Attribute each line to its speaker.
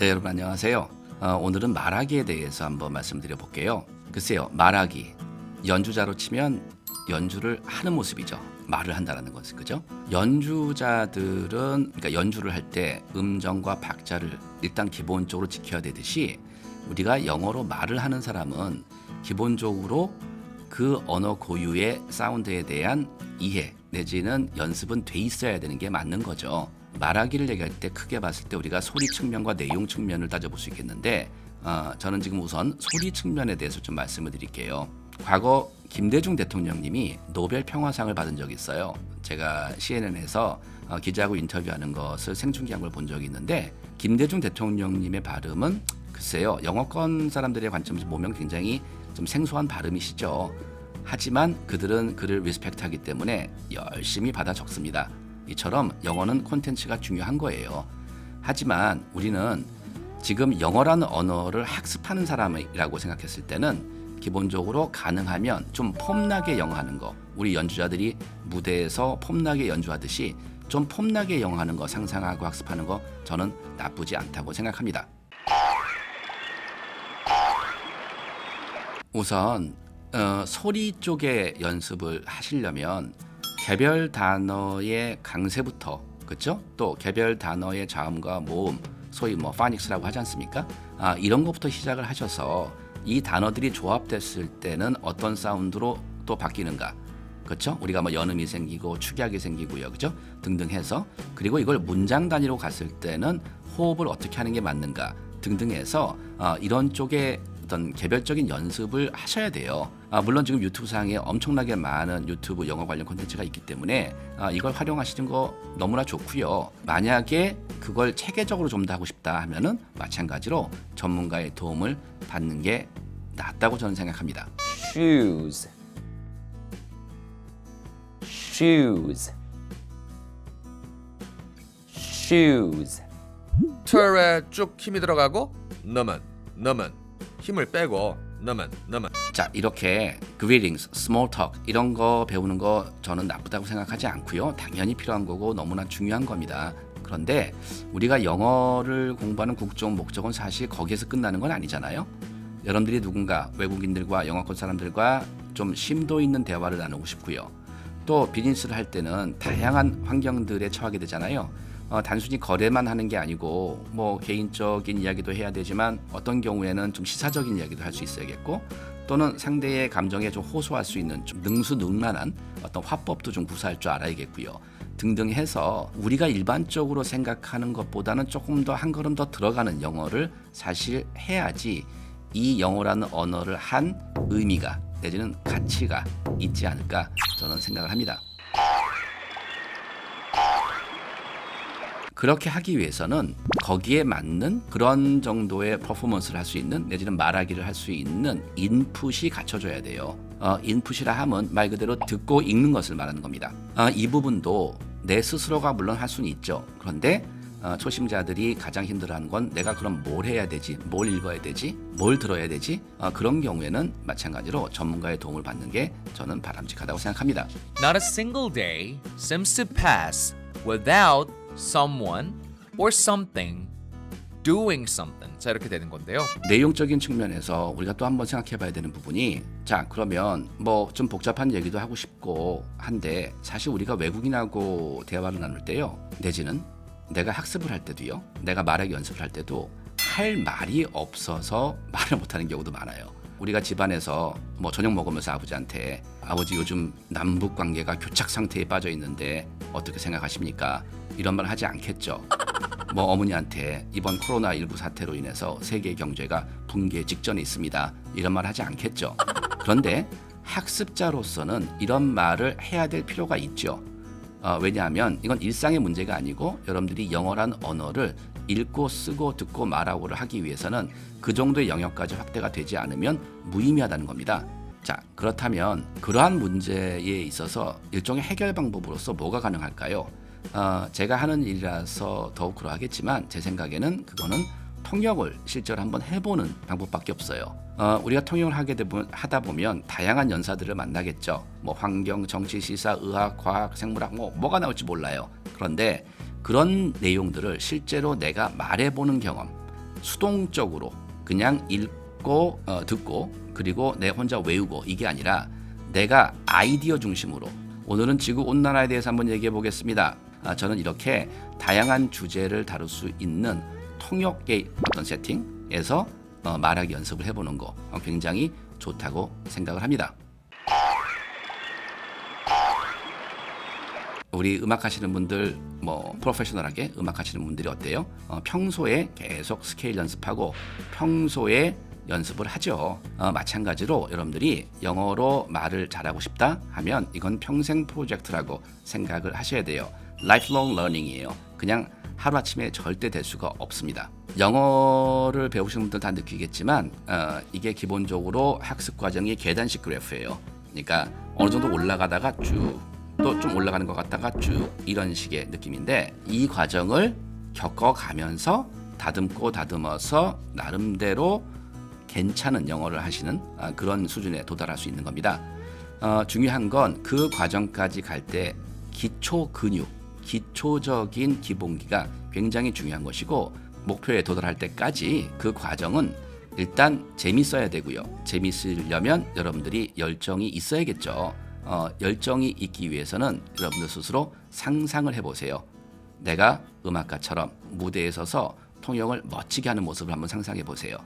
Speaker 1: 네, 여러분 안녕하세요. 오늘은 말하기에 대해서 한번 말씀드려 볼게요. 글쎄요, 말하기, 연주자로 치면 연주를 하는 모습이죠. 말을 한다는 것은, 그죠? 연주자들은 그러니까 연주를 할 때 음정과 박자를 일단 기본적으로 지켜야 되듯이 우리가 영어로 말을 하는 사람은 기본적으로 그 언어 고유의 사운드에 대한 이해 내지는 연습은 돼 있어야 되는 게 맞는 거죠. 말하기를 얘기할 때 크게 봤을 때 우리가 소리 측면과 내용 측면을 따져볼 수 있겠는데 저는 지금 우선 소리 측면에 대해서 좀 말씀을 드릴게요. 과거 김대중 대통령님이 노벨 평화상을 받은 적이 있어요. 제가 CNN에서 기자하고 인터뷰하는 것을 생중계한 걸 본 적이 있는데 김대중 대통령님의 발음은 글쎄요, 영어권 사람들의 관점에서 보면 굉장히 좀 생소한 발음이시죠. 하지만 그들은 그를 리스펙트하기 때문에 열심히 받아 적습니다. 이처럼 영어는 콘텐츠가 중요한 거예요. 하지만 우리는 지금 영어라는 언어를 학습하는 사람이라고 생각했을 때는 기본적으로 가능하면 좀 폼나게 영어하는 거, 우리 연주자들이 무대에서 폼나게 연주하듯이 좀 폼나게 영어하는 거 상상하고 학습하는 거 저는 나쁘지 않다고 생각합니다. 우선 소리 쪽에 연습을 하시려면 개별 단어의 강세부터, 그렇죠? 또 개별 단어의 자음과 모음, 소위 파닉스라고 하지 않습니까? 이런 것부터 시작을 하셔서 이 단어들이 조합됐을 때는 어떤 사운드로 또 바뀌는가, 그렇죠? 우리가 연음이 생기고 축약이 생기고요, 그렇죠? 등등 해서, 그리고 이걸 문장 단위로 갔을 때는 호흡을 어떻게 하는 게 맞는가 등등 해서 이런 쪽에 어떤 개별적인 연습을 하셔야 돼요. 물론 지금 유튜브상에 엄청나게 많은 유튜브 영어 관련 콘텐츠가 있기 때문에 이걸 활용하시는 거 너무나 좋고요. 만약에 그걸 체계적으로 좀 더 하고 싶다 하면은 마찬가지로 전문가의 도움을 받는 게 낫다고 저는 생각합니다.
Speaker 2: shoes, shoes, shoes.
Speaker 3: 털에 쭉 힘이 들어가고 넘은 힘을 빼고 넘은
Speaker 1: 자, 이렇게 greetings, small talk 이런 거 배우는 거 저는 나쁘다고 생각하지 않고요. 당연히 필요한 거고 너무나 중요한 겁니다. 그런데 우리가 영어를 공부하는 궁극적 목적은 사실 거기에서 끝나는 건 아니잖아요. 여러분들이 누군가 외국인들과 영어권 사람들과 좀 심도 있는 대화를 나누고 싶고요. 또 비즈니스를 할 때는 다양한 환경들에 처하게 되잖아요. 단순히 거래만 하는 게 아니고 개인적인 이야기도 해야 되지만 어떤 경우에는 좀 시사적인 이야기도 할 수 있어야겠고, 또는 상대의 감정에 좀 호소할 수 있는 좀 능수능란한 어떤 화법도 좀 구사할 줄 알아야겠고요. 등등 해서 우리가 일반적으로 생각하는 것보다는 조금 더 한 걸음 더 들어가는 영어를 사실 해야지 이 영어라는 언어를 한 의미가 내지는 가치가 있지 않을까 저는 생각을 합니다. 그렇게 하기 위해서는 거기에 맞는 그런 정도의 퍼포먼스를 할 수 있는 내지는 말하기를 할 수 있는 인풋이 갖춰져야 돼요. 인풋이라 함은 말 그대로 듣고 읽는 것을 말하는 겁니다. 이 부분도 내 스스로가 물론 할 수는 있죠. 그런데 초심자들이 가장 힘들어하는 건 내가 그럼 뭘 해야 되지? 뭘 읽어야 되지? 뭘 들어야 되지? 그런 경우에는 마찬가지로 전문가의 도움을 받는 게 저는 바람직하다고 생각합니다.
Speaker 4: Not a single day seems to pass without someone or something doing something. 자, 이렇게 되는 건데요.
Speaker 1: 내용적인 측면에서 우리가 또 한번 생각해 봐야 되는 부분이, 자, 그러면 좀 복잡한 얘기도 하고 싶고 한데 사실 우리가 외국인하고 대화를 나눌 때요, 내지는 내가 학습을 할 때도요, 내가 말하기 연습을 할 때도 할 말이 없어서 말을 못하는 경우도 많아요. 우리가 집안에서 저녁 먹으면서 아버지한테 아버지 요즘 남북 관계가 교착 상태에 빠져 있는데 어떻게 생각하십니까? 이런 말 하지 않겠죠. 어머니한테 이번 코로나19 사태로 인해서 세계 경제가 붕괴 직전에 있습니다. 이런 말 하지 않겠죠. 그런데 학습자로서는 이런 말을 해야 될 필요가 있죠. 왜냐하면 이건 일상의 문제가 아니고 여러분들이 영어란 언어를 읽고 쓰고 듣고 말하고를 하기 위해서는 그 정도의 영역까지 확대가 되지 않으면 무의미하다는 겁니다. 자, 그렇다면 그러한 문제에 있어서 일종의 해결 방법으로서 뭐가 가능할까요? 제가 하는 일이라서 더욱 그러하겠지만 제 생각에는 그거는 통역을 실제로 한번 해보는 방법밖에 없어요. 우리가 통역을 하다 보면 다양한 연사들을 만나겠죠. 환경, 정치, 시사, 의학, 과학, 생물학 뭐가 나올지 몰라요. 그런데 그런 내용들을 실제로 내가 말해보는 경험, 수동적으로 그냥 읽고 듣고 그리고 내 혼자 외우고 이게 아니라 내가 아이디어 중심으로 오늘은 지구온난화에 대해서 한번 얘기해 보겠습니다. 저는 이렇게 다양한 주제를 다룰 수 있는 통역의 어떤 세팅에서 말하기 연습을 해보는 거 굉장히 좋다고 생각을 합니다. 우리 음악 하시는 분들 뭐 프로페셔널하게 음악 하시는 분들이 어때요? 평소에 계속 스케일 연습하고 평소에 연습을 하죠. 마찬가지로 여러분들이 영어로 말을 잘하고 싶다 하면 이건 평생 프로젝트라고 생각을 하셔야 돼요. Lifelong learning이에요. 그냥 하루아침에 절대 될 수가 없습니다. 영어를 배우시는 분들 다 느끼겠지만 이게 기본적으로 학습 과정이 계단식 그래프예요. 그러니까 어느 정도 올라가다가 쭉 또 좀 올라가는 것 같다가 쭉 이런 식의 느낌인데 이 과정을 겪어가면서 다듬고 다듬어서 나름대로 괜찮은 영어를 하시는 그런 수준에 도달할 수 있는 겁니다. 중요한 건 그 과정까지 갈 때 기초 근육, 기초적인 기본기가 굉장히 중요한 것이고 목표에 도달할 때까지 그 과정은 일단 재밌어야 되고요. 재밌으려면 여러분들이 열정이 있어야겠죠. 열정이 있기 위해서는 여러분들 스스로 상상을 해보세요. 내가 음악가처럼 무대에 서서 통역을 멋지게 하는 모습을 한번 상상해 보세요.